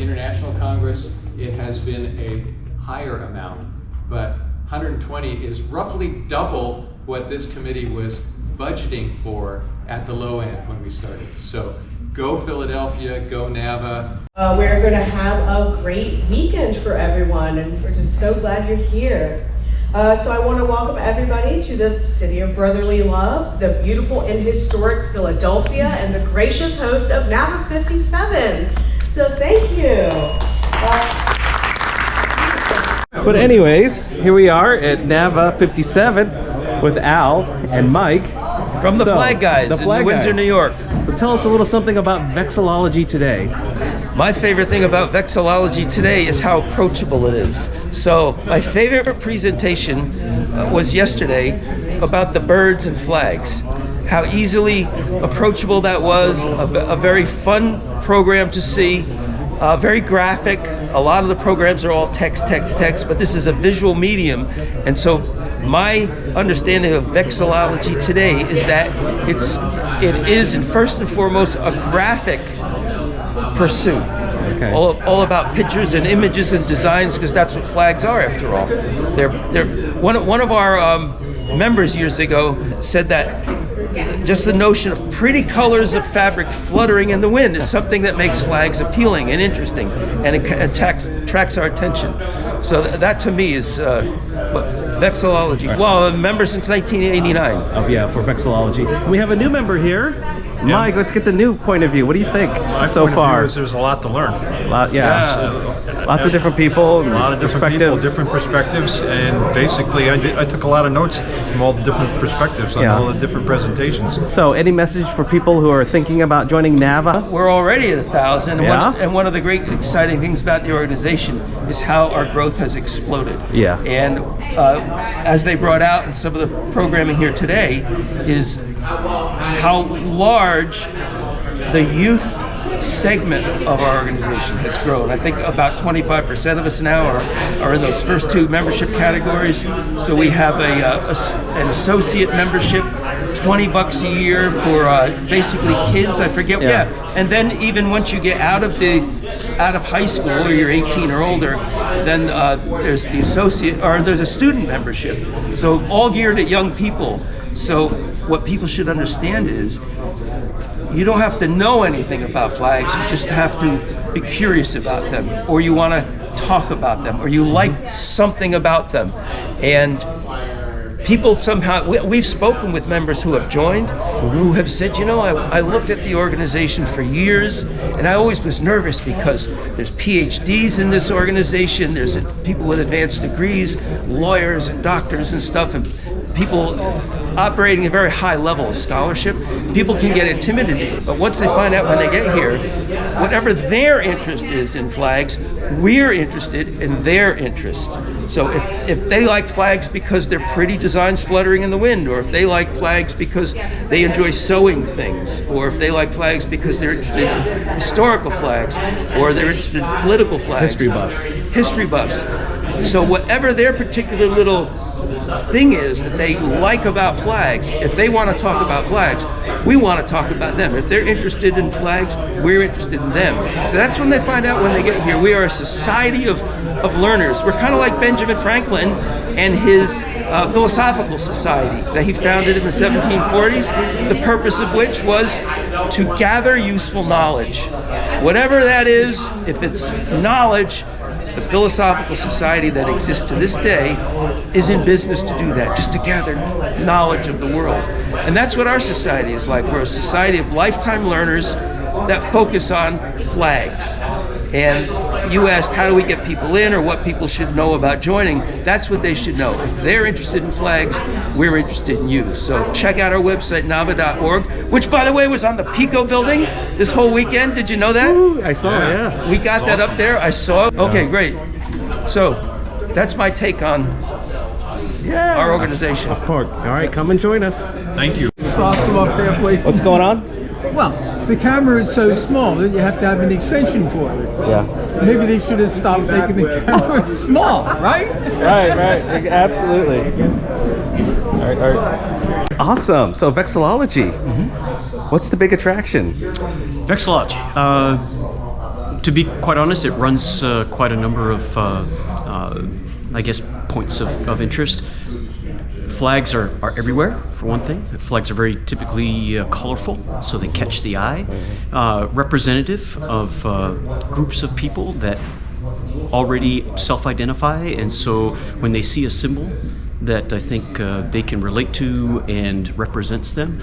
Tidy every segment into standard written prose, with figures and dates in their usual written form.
International Congress, it has been a higher amount, but 120 is roughly double what this committee was budgeting for at the low end when we started. So go Philadelphia, go NAVA. We're going to have a great weekend for everyone, and we're just so glad you're here. So I want to welcome everybody to the City of Brotherly Love, the beautiful and historic Philadelphia, and the gracious host of NAVA 57. So thank you. But anyways, here we are at NAVA 57 with Al and Mike. From the Flag Guys in Windsor, New York. So tell us a little something about Vexillology today. My favorite thing about Vexillology today is how approachable it is. So my favorite presentation was yesterday about the birds and flags. How easily approachable that was, a very fun program to see, very graphic. A lot of the programs are all text, but this is a visual medium. And so my understanding of Vexillology today is that it is, and first and foremost, a graphic pursuit. Okay. All about pictures and images and designs, because that's what flags are, after all. They're one of our members years ago said that just the notion of pretty colors of fabric fluttering in the wind is something that makes flags appealing and interesting, and it attracts our attention. So that to me is Vexillology. Well, a member since 1989. Oh yeah, for Vexillology. We have a new member here. Yeah. Mike, let's get the new point of view. What do you think so far? There's a lot to learn. Lots of different people, a lot of different people, different perspectives, and basically I took a lot of notes from all the different perspectives on all the different presentations. So any message for people who are thinking about joining NAVA? We're already at 1,000, and one of the great exciting things about the organization is how our growth has exploded. Yeah. And as they brought out in some of the programming here today, is how large the youth segment of our organization has grown. I think about 25% of us now are in those first two membership categories. So we have an associate membership, $20 a year for basically kids. I forget. Yeah. And then even once you get out of high school, or you're 18 or older, then there's the associate, or there's a student membership. So all geared at young people. So what people should understand is you don't have to know anything about flags, you just have to be curious about them, or you want to talk about them, or you like something about them. And people somehow, we've spoken with members who have joined, who have said, you know, I looked at the organization for years, and I always was nervous because there's PhDs in this organization, there's people with advanced degrees, lawyers and doctors and stuff, and people operating a very high level of scholarship. People can get intimidated, but once they find out when they get here, whatever their interest is in flags, we're interested in their interest. So if they like flags because they're pretty designs fluttering in the wind, or if they like flags because they enjoy sewing things, or if they like flags because they're interested in historical flags, or they're interested in political flags. History buffs. So whatever their particular little thing is that they like about flags, if they want to talk about flags, we want to talk about them. If they're interested in flags, we're interested in them. So that's when they find out when they get here. We are a society of learners. We're kind of like Benjamin Franklin and his philosophical society that he founded in the 1740s, the purpose of which was to gather useful knowledge. Whatever that is, if it's knowledge, the philosophical society that exists to this day is in business to do that, just to gather knowledge of the world. And that's what our society is like. We're a society of lifetime learners that focus on flags. And you asked, how do we get people in, or what people should know about joining? That's what they should know. If they're interested in flags, we're interested in you. So check out our website, nava.org, which, by the way, was on the Pico building this whole weekend. Did you know that? Ooh, I saw it, yeah. We got that up there. I saw it. Okay, great. So that's my take on our organization. All right, come and join us. Thank you. What's going on? Well, the camera is so small that you have to have an extension for it. Yeah. Maybe they should have stopped making the camera small, right? Right, absolutely. All right. Awesome. So Vexillology. What's the big attraction? Vexillology. To be quite honest, it runs quite a number of, I guess, points of interest. Flags are everywhere, for one thing. Flags are very typically colorful, so they catch the eye. Representative of groups of people that already self-identify, and so when they see a symbol that I think they can relate to and represents them,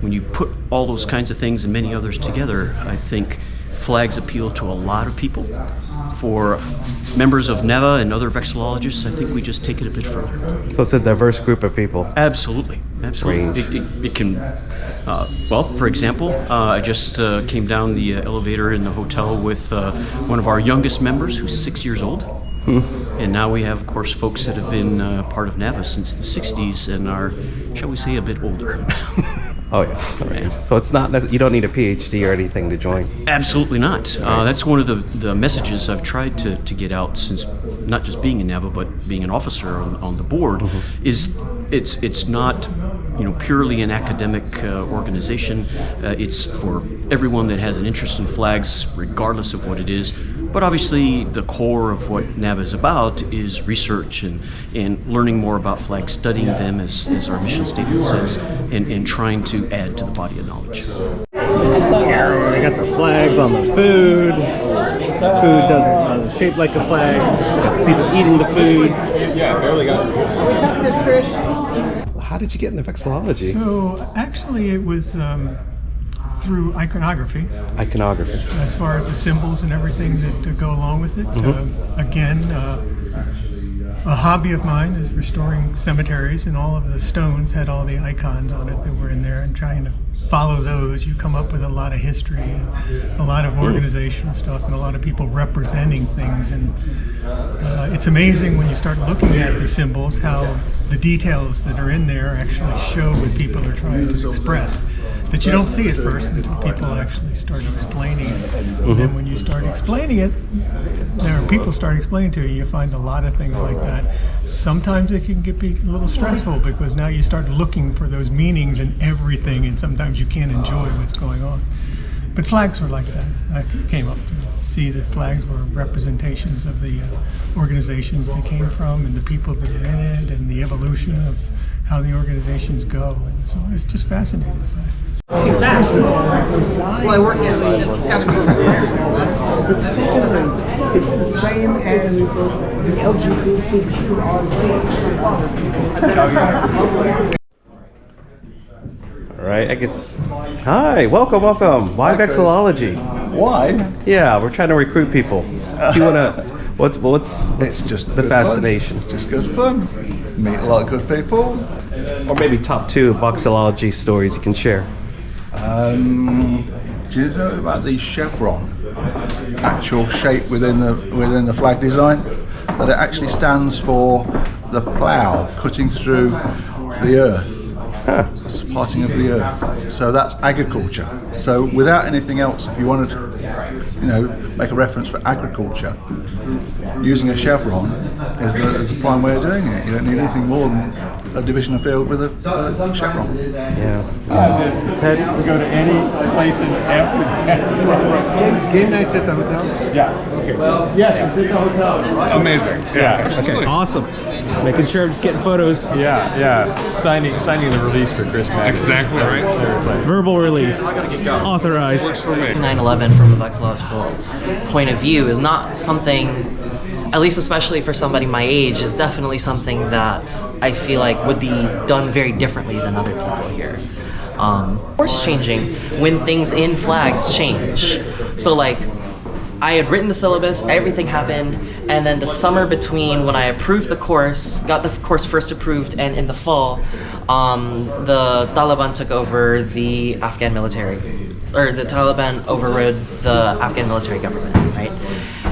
when you put all those kinds of things and many others together, I think flags appeal to a lot of people. For members of NAVA and other vexillologists, I think we just take it a bit further. So it's a diverse group of people. Absolutely. It can, well, for example, I just came down the elevator in the hotel with one of our youngest members who's 6 years old. And now we have, of course, folks that have been part of NAVA since the 60s and are, shall we say, a bit older. Oh yeah. So it's not, you don't need a PhD or anything to join. Absolutely not. That's one of the messages I've tried to get out since not just being in NAVA but being an officer on the board. Is it's not purely an academic organization. It's for everyone that has an interest in flags, regardless of what it is. But obviously the core of what NAVA is about is research and learning more about flags, studying them as our mission statement says, and trying to add to the body of knowledge. We got the flags on the food. The food doesn't shape like a flag. People eating the food. Yeah, barely got you. How did you get into vexillology? So actually it was through iconography. Iconography. As far as the symbols and everything that go along with it. Again, a hobby of mine is restoring cemeteries, and all of the stones had all the icons on it that were in there, and trying to follow those, you come up with a lot of history and a lot of organizational stuff and a lot of people representing things. And it's amazing when you start looking at the symbols how the details that are in there actually show what people are trying to express, that you don't see at first until people actually start explaining it. And then when you start explaining it, people start explaining to you, you find a lot of things like that. Sometimes it can be a little stressful because now you start looking for those meanings in everything, and sometimes you can't enjoy what's going on. But flags were like that. I came up to see that flags were representations of the organizations they came from and the people that are in it and the evolution of how the organizations go. And so I was just fascinated by it. Well, I work in it's gotta be But secondly, it's the same as the LGBTQRZ. All right, I guess. Hi, welcome. Why vexillology? Why? Yeah, we're trying to recruit people. Do you wanna? What's It's just the good fascination? Fun. It's just good fun. Meet a lot of good people. Or maybe top 2 vexillology stories you can share. Do you know about the chevron? Actual shape within the flag design, that it actually stands for the plough cutting through the earth. It's parting of the earth. So that's agriculture. So without anything else, if you wanted to, make a reference for agriculture, using a chevron is the prime way of doing it. You don't need anything more than a division of field with a chevron. Yeah. Teddy, we go to any place in Amsterdam. Game nights at the hotel? Yeah. Okay. Yes, it's at the hotel. Amazing. Yeah. Okay. Awesome. Making sure I'm just getting photos. Yeah. Signing the release for Chris Maddish. Exactly right. Verbal release. Authorized. 9/11 from a vexillological point of view is not something, at least especially for somebody my age, is definitely something that I feel like would be done very differently than other people here. Course changing when things in flags change. So like, I had written the syllabus, everything happened, and then the summer between when I approved the course, got the course first approved, and in the fall, the Taliban took over the Afghan military, or the Taliban overrode the Afghan military government, right?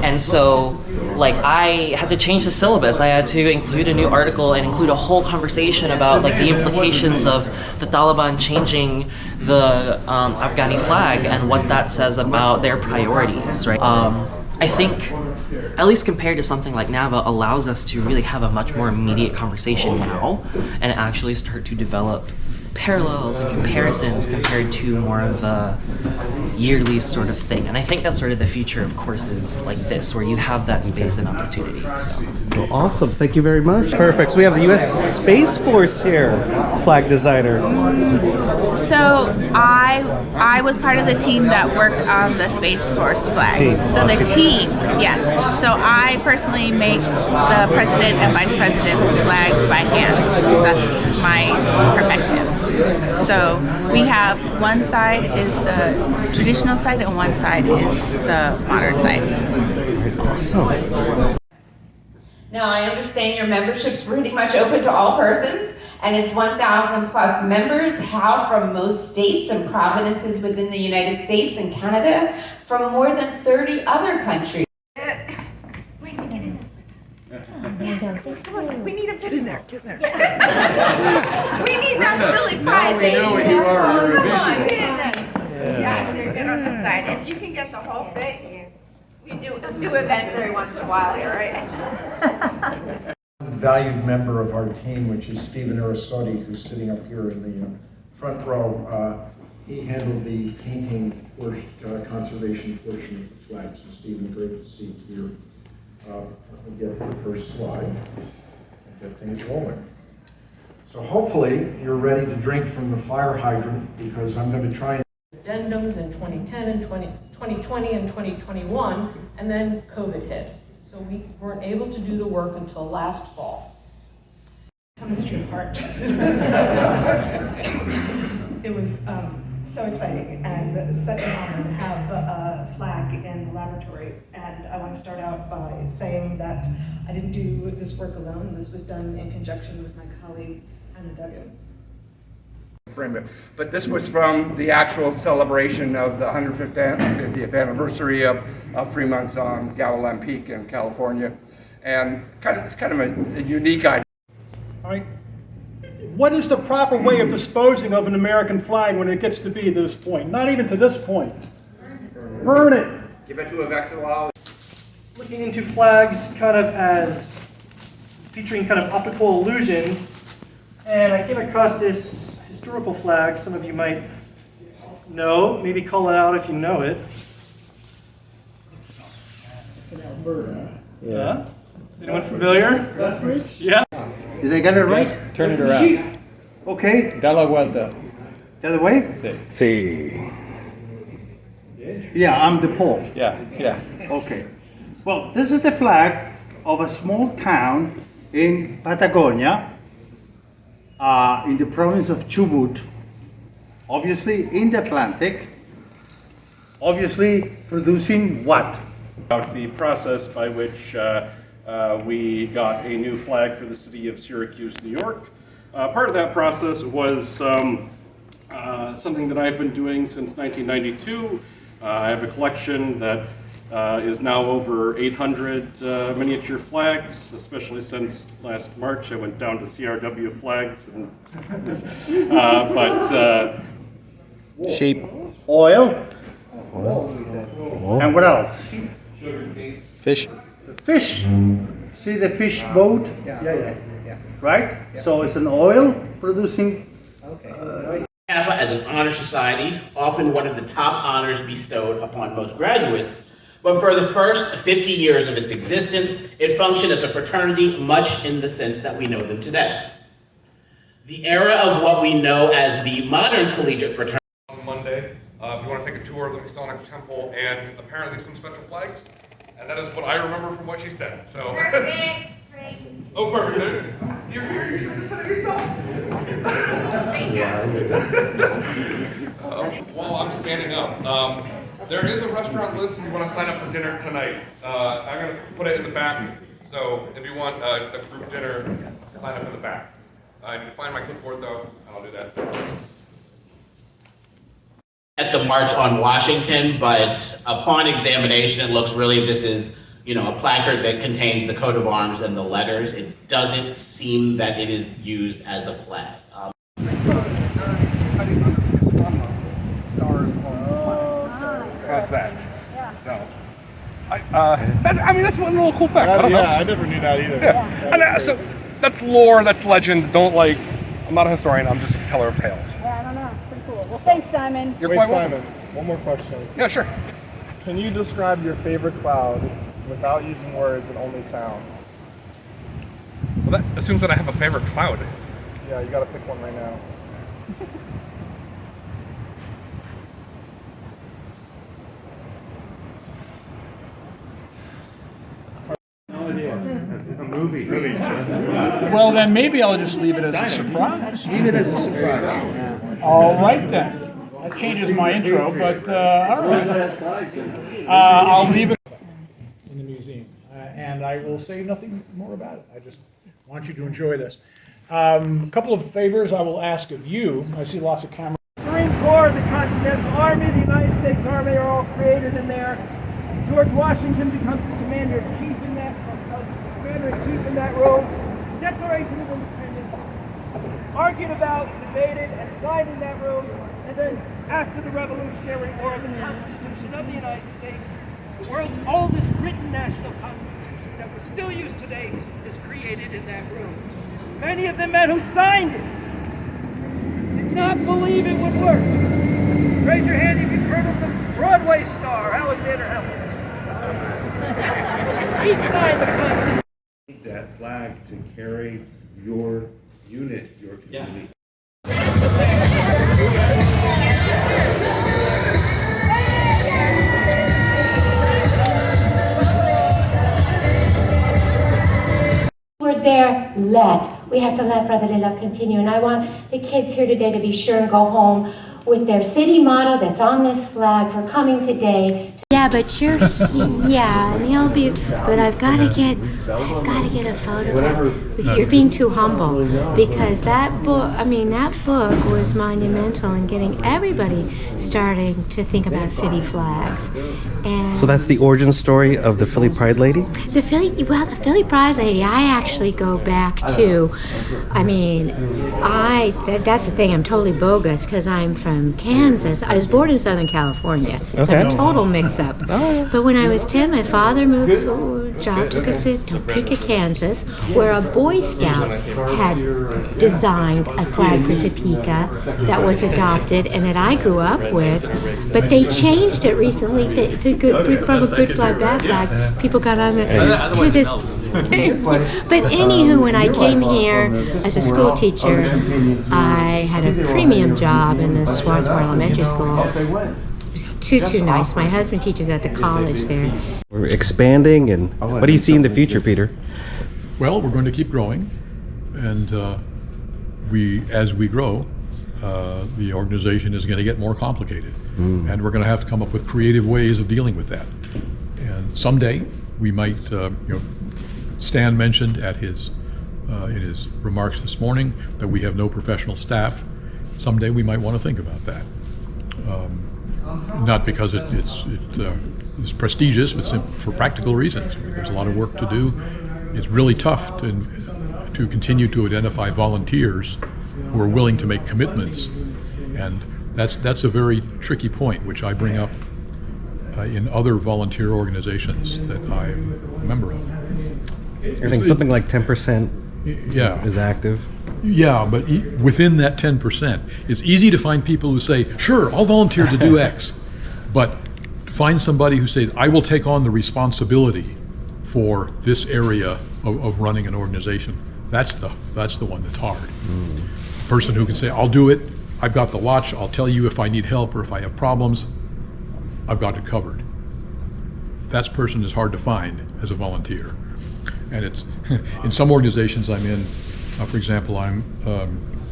And so, like, I had to change the syllabus. I had to include a new article and include a whole conversation about, like, the implications of the Taliban changing the Afghani flag and what that says about their priorities, right? I think, at least compared to something like NAVA, allows us to really have a much more immediate conversation now and actually start to develop parallels and comparisons compared to more of a yearly sort of thing. And I think that's sort of the future of courses like this, where you have that space and opportunity. So. Well, awesome. Thank you very much. Perfect. So we have the U.S. Space Force here, flag designer. So I was part of the team that worked on the Space Force flag. So the team, yes. So I personally make the president and vice president's flags by hand. That's my profession. So we have one side is the traditional side and one side is the modern side. Awesome. Now, I understand your membership's pretty much open to all persons, and it's 1,000 plus members, hail from most states and provinces within the United States and Canada, from more than 30 other countries. Wait, get in this with us. We need a picture. Get in there, get in there. We need that silly prize. We know what you are. You're a Come on, visual. get in there. Yeah, you're good on the side. If you can get the whole thing, we do events every once in a while here, right? Valued member of our team, which is Stephen Arasotti, who's sitting up here in the front row. He handled the painting portion, conservation portion of the flag. So Stephen, great to see you here. We'll get to the first slide and get things rolling. So hopefully you're ready to drink from the fire hydrant, because I'm going to try and addendums in 2010 and 2020 and 2021, and then COVID hit. So we weren't able to do the work until last fall. Chemistry part. It was so exciting and such an honor to have a flag in the laboratory. And I want to start out by saying that I didn't do this work alone. This was done in conjunction with my colleague, Anna Duggan. But this was from the actual celebration of the 150th anniversary of Fremont's on Galilee Peak in California. And it's kind of a unique idea. All right. What is the proper way of disposing of an American flag when it gets to be this point? Not even to this point. Burn it. Give it to a Vexillology. Looking into flags kind of as featuring kind of optical illusions, and I came across this historical flag. Some of you might know, maybe call it out if you know it. It's in Alberta. Yeah. Anyone familiar? Lethbridge? Yeah. Did I get it right? Turn it around. Okay. Da la vuelta. The other way? Sí. Yeah, I'm the Pope. Yeah. Okay. Well, this is the flag of a small town in Patagonia, in the province of Chubut, obviously in the Atlantic, obviously producing what? The process by which we got a new flag for the city of Syracuse, New York. Part of that process was something that I've been doing since 1992. I have a collection that is now over 800 miniature flags, especially since last March. I went down to CRW flags, and, Shape. Oil. And what else? Fish. Fish. See the fish boat? Yeah. Right? Yeah. So it's an oil producing. Okay. NAVA, as an honor society, often one of the top honors bestowed upon most graduates, but for the first 50 years of its existence, it functioned as a fraternity much in the sense that we know them today. The era of what we know as the modern collegiate fraternity. On Monday, if you want to take a tour of the Masonic Temple and apparently some special flags, and that is what I remember from what she said. So. Perfect. Oh, perfect. You're here. You should have said it yourself. While I'm standing up, there is a restaurant list if you want to sign up for dinner tonight. I'm going to put it in the back. So if you want a group dinner, sign up in the back. You can find my clipboard though, and I'll do that. At the March on Washington, but upon examination, it looks really this is, a placard that contains the coat of arms and the letters. It doesn't seem that it is used as a flag. How's that? So, that's one little cool fact. I never knew that either. Yeah. So that's lore, that's legend. I'm not a historian, I'm just Teller of Tales. Yeah, I don't know. Pretty cool. Well, thanks, Simon. You're Wait, quite Simon, welcome. one more question. Yeah, sure. Can you describe your favorite cloud without using words and only sounds? Well, that assumes that I have a favorite cloud. Yeah, you gotta pick one right now. Well, then maybe I'll just leave it as a surprise. Leave it as a surprise. All right then. That changes my intro, but all right. I'll leave it in the museum, and I will say nothing more about it. I just want you to enjoy this. A couple of favors I will ask of you. I see lots of cameras. Marine Corps, the Continental Army, the United States Army are all created in there. George Washington becomes the commander-in-chief in that role. Declaration of Independence, argued about, debated, and signed in that room. And then after the Revolutionary War, the Constitution of the United States, the world's oldest written national constitution that we still use today, is created in that room. Many of the men who signed it did not believe it would work. Raise your hand if you've heard of the Broadway star, Alexander Hamilton. He signed the Constitution. That flag to carry your unit, your community. We're there, we have to let Brotherly Love continue. And I want the kids here today to be sure and go home with their city motto that's on this flag for coming today. Yeah, but you're, yeah, and he'll be, but I've got to get a photograph. You're being too humble, because that book was monumental in getting everybody starting to think about city flags. And So that's the origin story of the Philly Pride Lady? the Philly Pride Lady, I actually go back to, that's the thing, I'm totally bogus because I'm from Kansas. I was born in Southern California, so Okay. I'm a total mix-up. But when I was 10, my father took us to Topeka, Kansas, where a Boy Scout had designed a flag for Topeka that was adopted and that I grew up with. But they changed it recently from a good flag, bad flag. People got on to this. But anywho, when I came here as a school teacher, I had a premium job in the Swarthmore Elementary School. It was too nice. My husband teaches at the college there. We're expanding, and what do you see in the future, Peter? Well, we're going to keep growing, and as we grow, the organization is going to get more complicated, and we're going to have to come up with creative ways of dealing with that. And someday we might, Stan mentioned in his remarks this morning that we have no professional staff. Someday we might want to think about that. Not because it's prestigious, but for practical reasons. There's a lot of work to do. It's really tough to continue to identify volunteers who are willing to make commitments, and that's a very tricky point, which I bring up in other volunteer organizations that I'm a member of. I think something like 10% is active. Yeah, but within that 10%, it's easy to find people who say, sure, I'll volunteer to do X, but find somebody who says, I will take on the responsibility for this area of running an organization. That's the one that's hard. Person who can say, I'll do it, I've got the watch, I'll tell you if I need help or if I have problems, I've got it covered. That person is hard to find as a volunteer. And it's, in some organizations I'm in, for example,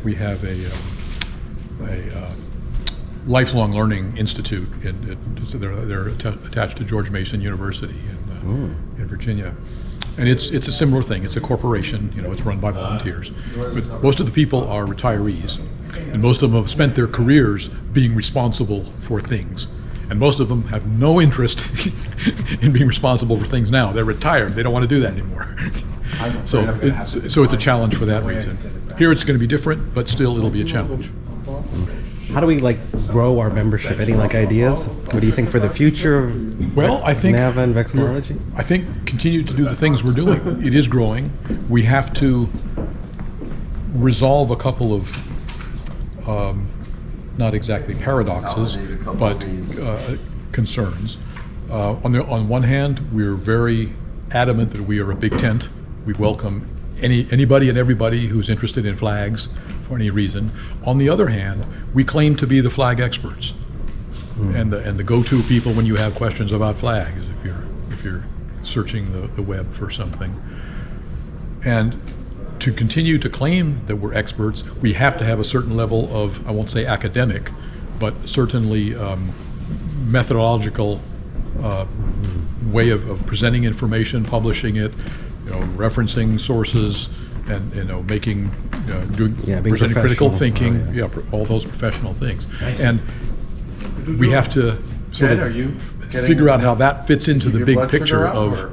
we have a lifelong learning institute. They're attached to George Mason University in Virginia, and it's a similar thing. It's a corporation. It's run by volunteers, but most of the people are retirees, and most of them have spent their careers being responsible for things. And most of them have no interest in being responsible for things now. They're retired. They don't want to do that anymore. So it's a challenge for that reason. Here it's going to be different, but still it'll be a challenge. How do we grow our membership? Any ideas? What do you think for the future of NAVA and Vexillology? I think continue to do the things we're doing. It is growing. We have to resolve a couple of not exactly paradoxes, but concerns. On one hand, we're very adamant that we are a big tent. We welcome anybody and everybody who's interested in flags for any reason. On the other hand, we claim to be the flag experts and the go-to people when you have questions about flags, if you're searching the web for something. And to continue to claim that we're experts, we have to have a certain level of, I won't say academic, but certainly methodological way of presenting information, publishing it, referencing sources, and making, presenting critical thinking, all those professional things. And we have to sort of figure out how that fits into the big picture of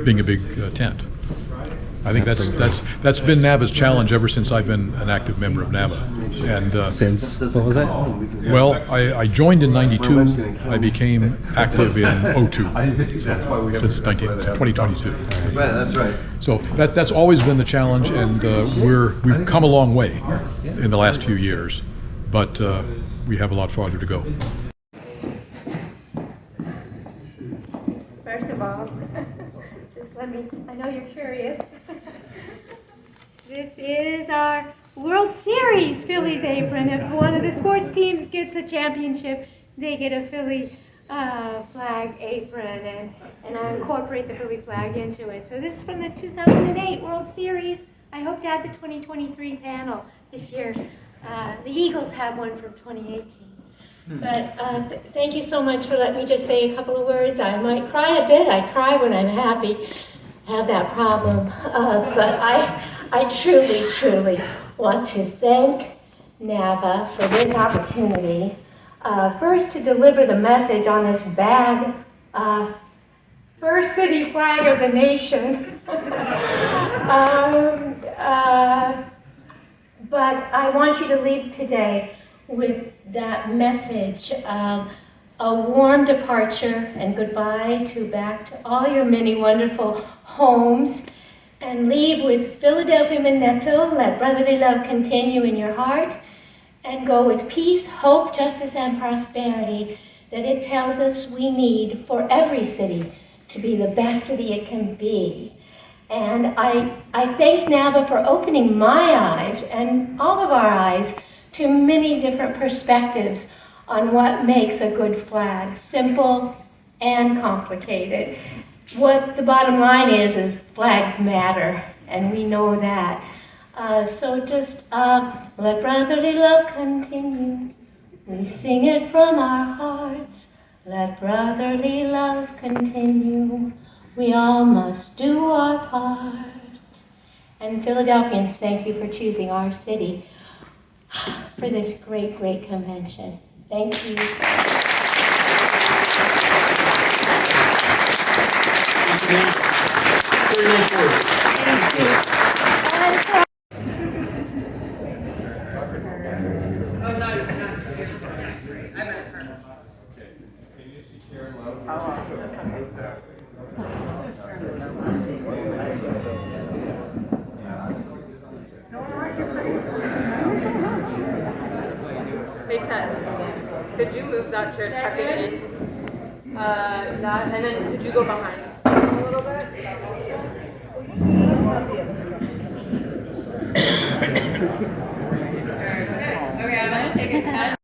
being a big tent. I think that's been NAVA's challenge ever since I've been an active member of NAVA. And since what was that? Well, I joined in '92. I became active in '02, since 2022. That's right. So that's always been the challenge, and we've come a long way in the last few years, but we have a lot farther to go. First of all, just let me, I know you're curious. This is our World Series Phillies apron. If one of the sports teams gets a championship, they get a Philly flag apron, and I incorporate the Philly flag into it. So this is from the 2008 World Series. I hope to have the 2023 panel this year. The Eagles have one from 2018. But thank you so much for letting me just say a couple of words. I might cry a bit. I cry when I'm happy. I have that problem. But I truly, truly want to thank NAVA for this opportunity. First, to deliver the message on this bag, first city flag of the nation. But I want you to leave today with that message, a warm departure and goodbye back to all your many wonderful homes, and leave with Philadelphia Manetto, let brotherly love continue in your heart, and go with peace, hope, justice, and prosperity that it tells us we need for every city to be the best city it can be. And I thank NAVA for opening my eyes and all of our eyes to many different perspectives on what makes a good flag, simple and complicated. What the bottom line is flags matter, and we know that. So just let brotherly love continue. We sing it from our hearts. Let brotherly love continue. We all must do our part. And Philadelphians, thank you for choosing our city for this great, great convention. Thank you. Thank you. Hey Ted, could you move that chair, tuck it in? That, and then could you go behind a little bit? Okay, I'm gonna take a 10.